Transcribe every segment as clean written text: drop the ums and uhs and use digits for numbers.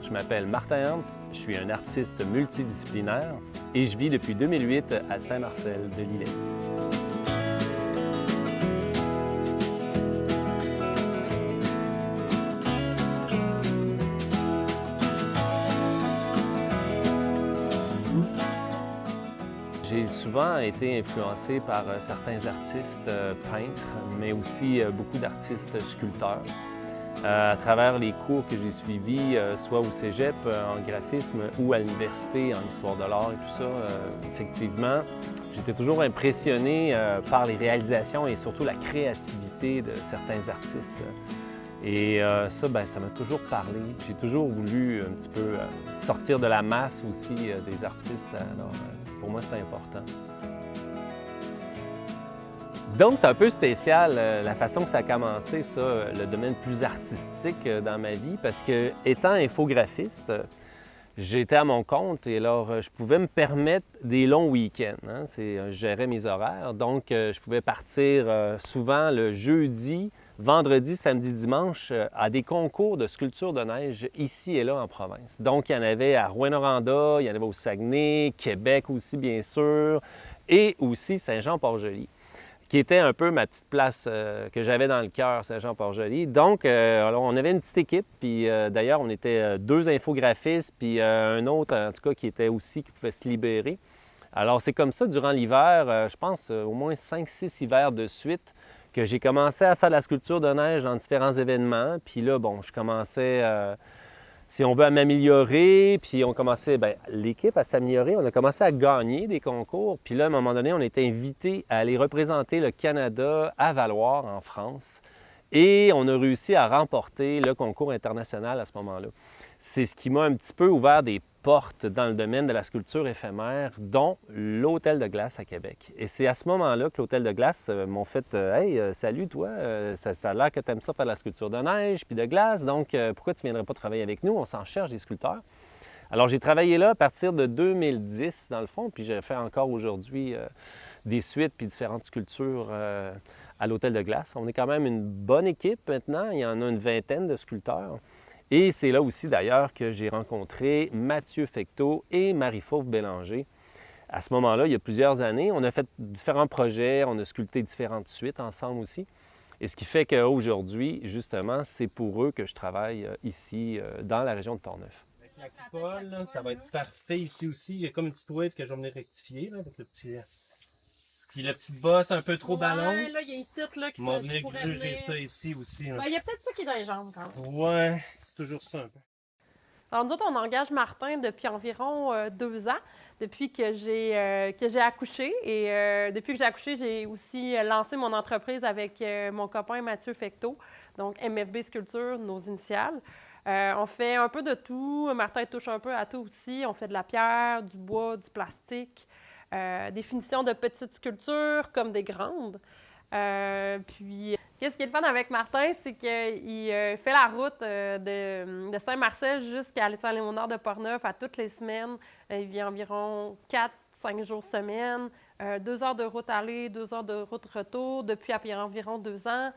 Je m'appelle Martin Ernst, je suis un artiste multidisciplinaire et je vis depuis 2008 à Saint-Marcel de Lillet. J'ai souvent été influencé par certains artistes peintres, mais aussi beaucoup d'artistes sculpteurs. À travers les cours que j'ai suivis, soit au cégep en graphisme ou à l'université en histoire de l'art et tout ça, effectivement, j'étais toujours impressionné par les réalisations et surtout la créativité de certains artistes. Et ça m'a toujours parlé. J'ai toujours voulu un petit peu sortir de la masse aussi des artistes. Alors, pour moi, c'est important. Donc, c'est un peu spécial la façon que ça a commencé, ça, le domaine plus artistique dans ma vie, parce que, étant infographiste, j'étais à mon compte et alors je pouvais me permettre des longs week-ends. Hein? Je gérais mes horaires, donc je pouvais partir souvent le jeudi, vendredi, samedi, dimanche à des concours de sculpture de neige ici et là en province. Donc, il y en avait à Rouyn-Noranda, il y en avait au Saguenay, Québec aussi, bien sûr, et aussi Saint-Jean-Port-Joli, qui était un peu ma petite place que j'avais dans le cœur, Saint-Jean-Port-Joli. Donc, alors, on avait une petite équipe, puis d'ailleurs, on était deux infographistes, puis un autre, en tout cas, qui pouvait se libérer. Alors, c'est comme ça, durant l'hiver, je pense au moins 5-6 hivers de suite, que j'ai commencé à faire de la sculpture de neige dans différents événements. Puis là, bon, je commençais, si on veut, à m'améliorer. Puis on commençait, l'équipe à s'améliorer. On a commencé à gagner des concours. Puis là, à un moment donné, on était invité à aller représenter le Canada à Valloires, en France. Et on a réussi à remporter le concours international à ce moment-là. C'est ce qui m'a un petit peu ouvert des portes dans le domaine de la sculpture éphémère, dont l'Hôtel de glace à Québec. Et c'est à ce moment-là que l'Hôtel de glace m'ont fait « Hey, salut toi, ça a l'air que tu aimes ça faire de la sculpture de neige puis de glace, donc pourquoi tu ne viendrais pas travailler avec nous? On s'en cherche des sculpteurs. » Alors j'ai travaillé là à partir de 2010 dans le fond, puis j'ai fait encore aujourd'hui des suites puis différentes sculptures à l'Hôtel de glace. On est quand même une bonne équipe maintenant, il y en a une vingtaine de sculpteurs. Et c'est là aussi, d'ailleurs, que j'ai rencontré Mathieu Fecteau et Marie-Fauve Bélanger. À ce moment-là, il y a plusieurs années, on a fait différents projets, on a sculpté différentes suites ensemble aussi. Et ce qui fait qu'aujourd'hui, justement, c'est pour eux que je travaille ici, dans la région de Portneuf. Avec la coupole, là, ça va être parfait ici aussi. Il y a comme une petite wave que je vais venir rectifier là, avec le petit... Puis la petite bosse un peu trop ballon. Ouais, là, il y a ici, là, qui On va pourrait venir gruger ça ici aussi. Ben, il y a peut-être ça qui est dans les jambes, quand même. Ouais, c'est toujours ça un peu. Alors, nous autres, on engage Martin depuis environ 2 ans, depuis que j'ai accouché. Et depuis que j'ai accouché, j'ai aussi lancé mon entreprise avec mon copain Mathieu Fecteau, donc MFB Sculpture, nos initiales. On fait un peu de tout. Martin touche un peu à tout aussi. On fait de la pierre, du bois, du plastique, des finitions de petites sculptures comme des grandes. Puis, qu'est-ce qui est le fun avec Martin, c'est qu'il fait la route de Saint-Marcel jusqu'à Saint-Léonard de Portneuf à toutes les semaines. Il vit environ 4-5 jours semaine, 2 heures de route aller, 2 heures de route retour, depuis environ 2 ans.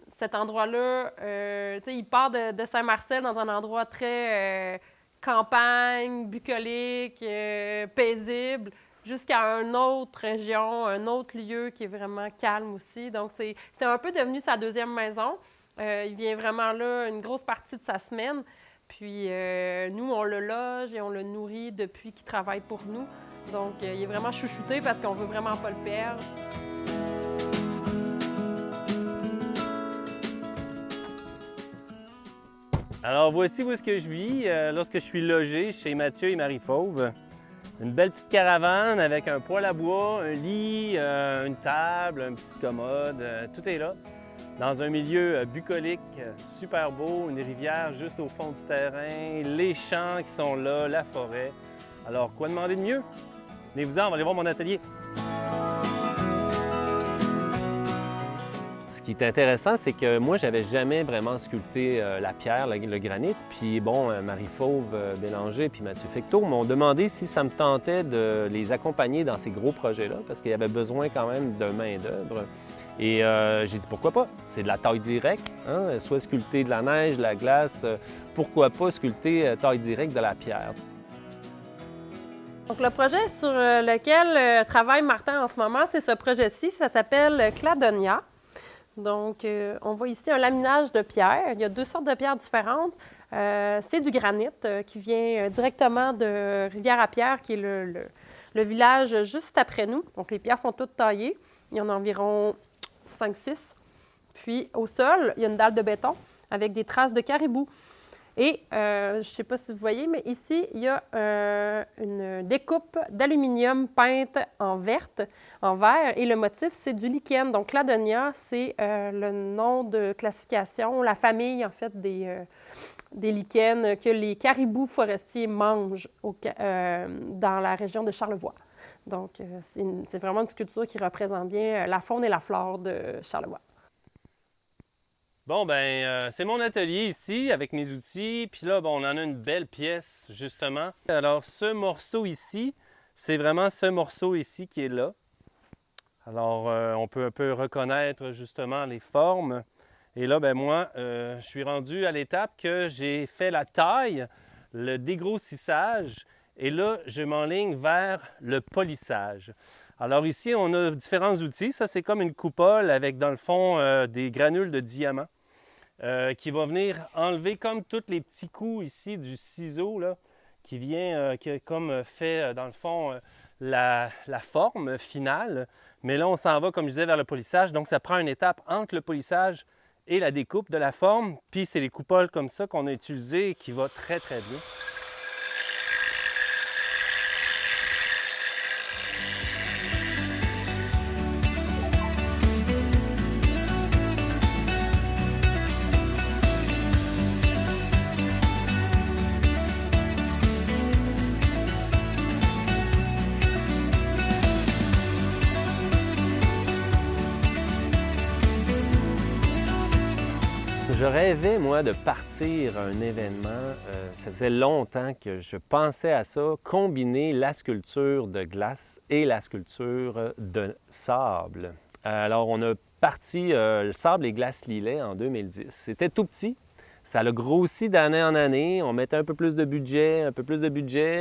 Cet endroit-là, il part de Saint-Marcel dans un endroit très campagne, bucolique, paisible, jusqu'à une autre région, un autre lieu qui est vraiment calme aussi. Donc, c'est un peu devenu sa deuxième maison. Il vient vraiment là une grosse partie de sa semaine. Puis, nous, on le loge et on le nourrit depuis qu'il travaille pour nous. Donc, il est vraiment chouchouté parce qu'on veut vraiment pas le perdre. Alors, voici où est-ce que je vis lorsque je suis logé chez Mathieu et Marie-Fauve. Une belle petite caravane avec un poêle à bois, un lit, une table, une petite commode, tout est là. Dans un milieu bucolique, super beau, une rivière juste au fond du terrain, les champs qui sont là, la forêt. Alors, quoi demander de mieux? Venez-vous-en, on va aller voir mon atelier. Ce qui est intéressant, c'est que moi, j'avais jamais vraiment sculpté la pierre, le granit. Puis bon, Marie-Fauve Bélanger puis Mathieu Fecteau m'ont demandé si ça me tentait de les accompagner dans ces gros projets-là, parce qu'il y avait besoin quand même de main-d'œuvre. Et j'ai dit pourquoi pas, c'est de la taille directe, hein? Soit sculpter de la neige, de la glace, pourquoi pas sculpter taille directe de la pierre. Donc, le projet sur lequel travaille Martin en ce moment, c'est ce projet-ci, ça s'appelle Cladonia. Donc, on voit ici un laminage de pierre. Il y a 2 sortes de pierres différentes. C'est du granit qui vient directement de Rivière-à-Pierre, qui est le village juste après nous. Donc, les pierres sont toutes taillées. Il y en a environ 5-6. Puis, au sol, il y a une dalle de béton avec des traces de caribou. Et, je ne sais pas si vous voyez, mais ici, il y a une découpe d'aluminium peinte en vert. Et le motif, c'est du lichen. Donc, Cladonia, c'est le nom de classification, la famille, en fait, des lichens que les caribous forestiers mangent dans la région de Charlevoix. Donc, c'est vraiment une sculpture qui représente bien la faune et la flore de Charlevoix. Bon, ben, c'est mon atelier ici avec mes outils. Puis là, bon, on en a une belle pièce, justement. Alors, ce morceau ici, c'est vraiment ce morceau ici qui est là. Alors, on peut un peu reconnaître justement les formes. Et là, ben moi, je suis rendu à l'étape que j'ai fait la taille, le dégrossissage. Et là, je m'enligne vers le polissage. Alors ici, on a différents outils. Ça, c'est comme une coupole avec, dans le fond, des granules de diamant. Qui va venir enlever comme tous les petits coups ici du ciseau là, qui vient, qui a comme fait dans le fond la forme finale. Mais là, on s'en va, comme je disais, vers le polissage. Donc, ça prend une étape entre le polissage et la découpe de la forme. Puis, c'est les coupoles comme ça qu'on a utilisées et qui va très, très bien. Je rêvais, moi, de partir à un événement. Ça faisait longtemps que je pensais à ça, combiner la sculpture de glace et la sculpture de sable. Alors, on a parti le sable et glace Lillet en 2010. C'était tout petit. Ça l'a grossi d'année en année. On mettait un peu plus de budget,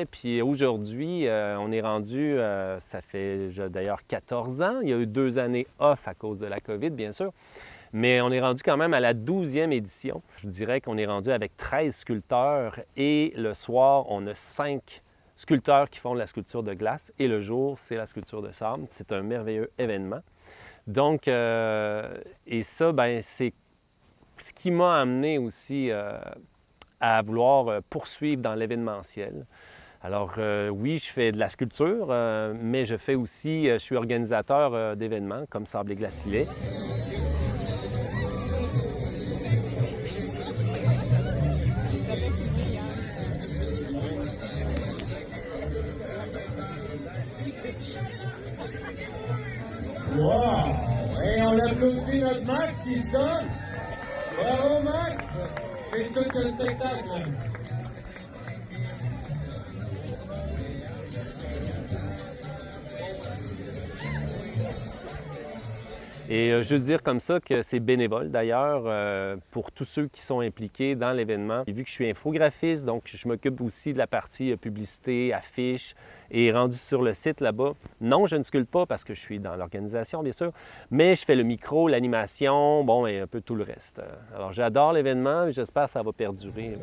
Puis aujourd'hui, on est rendu, ça fait d'ailleurs 14 ans. Il y a eu 2 années off à cause de la COVID, bien sûr. Mais on est rendu quand même à la 12e édition. Je dirais qu'on est rendu avec 13 sculpteurs et le soir, on a 5 sculpteurs qui font de la sculpture de glace et le jour, c'est la sculpture de sable. C'est un merveilleux événement. Donc, et ça, ben, c'est ce qui m'a amené aussi à vouloir poursuivre dans l'événementiel. Alors, oui, je fais de la sculpture, mais je fais aussi, je suis organisateur d'événements comme Sable et Glace Lillet. Wow! Et on applaudit notre Max ici. Bravo Max! C'est tout un spectacle. Et juste dire comme ça que c'est bénévole d'ailleurs pour tous ceux qui sont impliqués dans l'événement. Et vu que je suis infographiste, donc je m'occupe aussi de la partie publicité, affiches et rendu sur le site là-bas. Non, je ne sculpte pas parce que je suis dans l'organisation, bien sûr, mais je fais le micro, l'animation, bon, et un peu tout le reste. Alors j'adore l'événement et j'espère que ça va perdurer.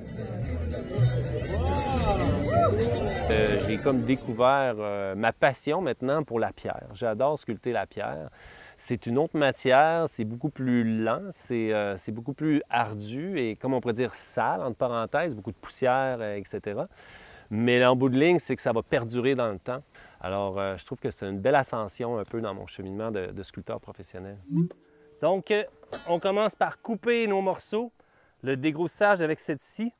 J'ai comme découvert ma passion maintenant pour la pierre. J'adore sculpter la pierre. C'est une autre matière, c'est beaucoup plus lent, c'est beaucoup plus ardu et, comme on pourrait dire, sale, entre parenthèses, beaucoup de poussière, etc. Mais en bout de ligne, c'est que ça va perdurer dans le temps. Alors, je trouve que c'est une belle ascension un peu dans mon cheminement de sculpteur professionnel. Donc, on commence par couper nos morceaux, le dégrossage avec cette scie.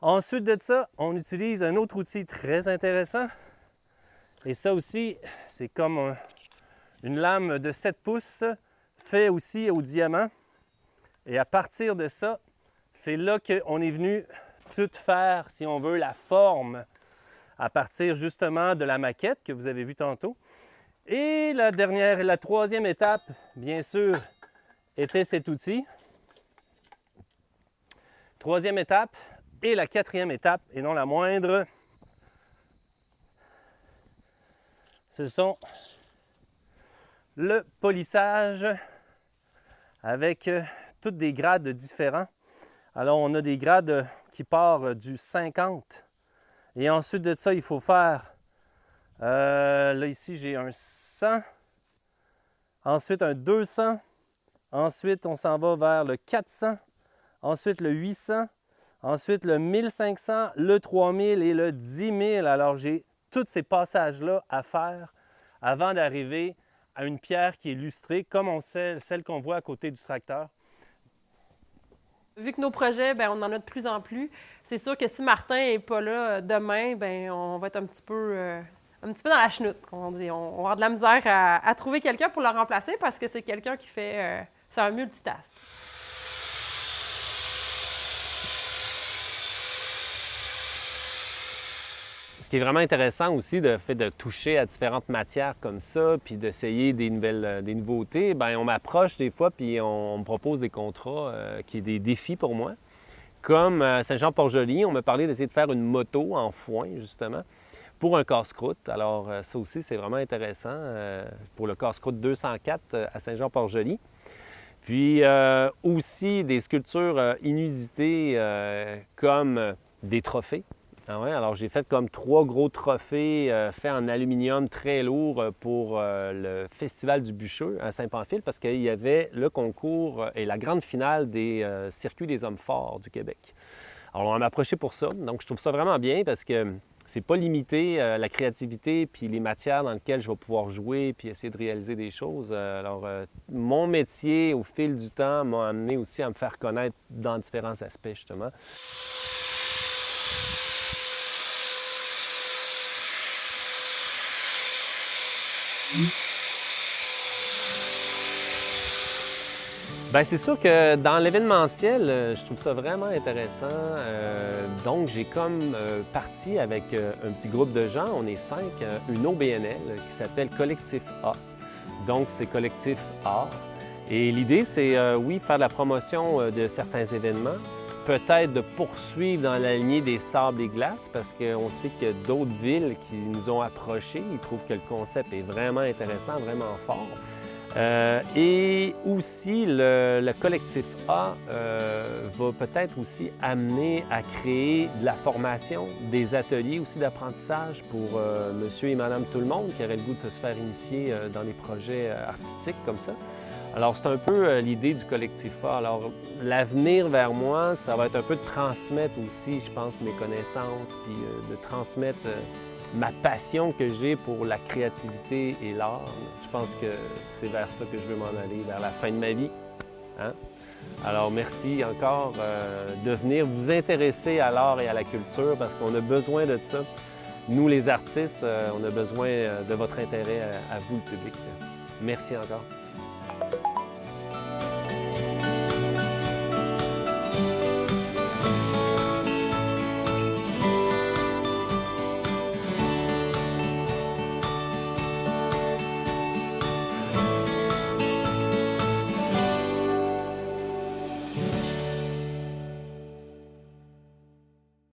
Ensuite de ça, on utilise un autre outil très intéressant. Et ça aussi, c'est comme une lame de 7 pouces, fait aussi au diamant. Et à partir de ça, c'est là qu'on est venu tout faire, si on veut, la forme, à partir justement de la maquette que vous avez vue tantôt. Et la troisième étape, bien sûr, était cet outil. Troisième étape et la quatrième étape, et non la moindre, ce sont le polissage avec toutes des grades différents. Alors, on a des grades qui partent du 50. Et ensuite de ça, il faut faire, là ici, j'ai un 100. Ensuite, un 200. Ensuite, on s'en va vers le 400. Ensuite, le 800. Ensuite, le 1500, le 3000 et le 10 000. Alors, j'ai tous ces passages-là à faire avant d'arriver à une pierre qui est lustrée, comme celle qu'on voit à côté du tracteur. Vu que nos projets, bien, on en a de plus en plus, c'est sûr que si Martin n'est pas là demain, bien, on va être un petit peu dans la chenoute, comme on dit. On va avoir de la misère à trouver quelqu'un pour le remplacer parce que c'est quelqu'un qui fait... c'est un multitask. Ce qui est vraiment intéressant aussi, le fait de toucher à différentes matières comme ça, puis d'essayer des nouveautés, bien, on m'approche des fois, puis on me propose des contrats qui sont des défis pour moi. Comme à Saint-Jean-Port-Joli, on m'a parlé d'essayer de faire une moto en foin, justement, pour un casse-croûte. Alors, ça aussi, c'est vraiment intéressant pour le casse-croûte 204 à Saint-Jean-Port-Joli. Puis aussi des sculptures inusitées comme des trophées. Ah ouais, alors j'ai fait comme 3 gros trophées faits en aluminium très lourd pour le Festival du Bûcheux à Saint-Pamphile parce qu'il y avait le concours et la grande finale des circuits des hommes forts du Québec. Alors on m'a approché pour ça, donc je trouve ça vraiment bien parce que c'est pas limité la créativité puis les matières dans lesquelles je vais pouvoir jouer puis essayer de réaliser des choses. Alors mon métier au fil du temps m'a amené aussi à me faire connaître dans différents aspects justement. Bien, c'est sûr que dans l'événementiel, je trouve ça vraiment intéressant. Donc, j'ai comme parti avec un petit groupe de gens, on est 5, une OBNL qui s'appelle Collectif A. Donc, c'est Collectif Art. Et l'idée, c'est, oui, faire de la promotion de certains événements, peut-être de poursuivre dans la lignée des sables et glaces, parce qu'on sait qu'il y a d'autres villes qui nous ont approchés. Ils trouvent que le concept est vraiment intéressant, vraiment fort. Et aussi, le collectif A va peut-être aussi amener à créer de la formation, des ateliers aussi d'apprentissage pour monsieur et madame tout le monde qui auraient le goût de se faire initier dans des projets artistiques comme ça. Alors, c'est un peu l'idée du collectif A. Alors, l'avenir vers moi, ça va être un peu de transmettre aussi, je pense, mes connaissances, puis de transmettre ma passion que j'ai pour la créativité et l'art. Je pense que c'est vers ça que je veux m'en aller, vers la fin de ma vie. Hein? Alors, merci encore de venir vous intéresser à l'art et à la culture parce qu'on a besoin de ça. Nous, les artistes, on a besoin de votre intérêt à vous, le public. Merci encore.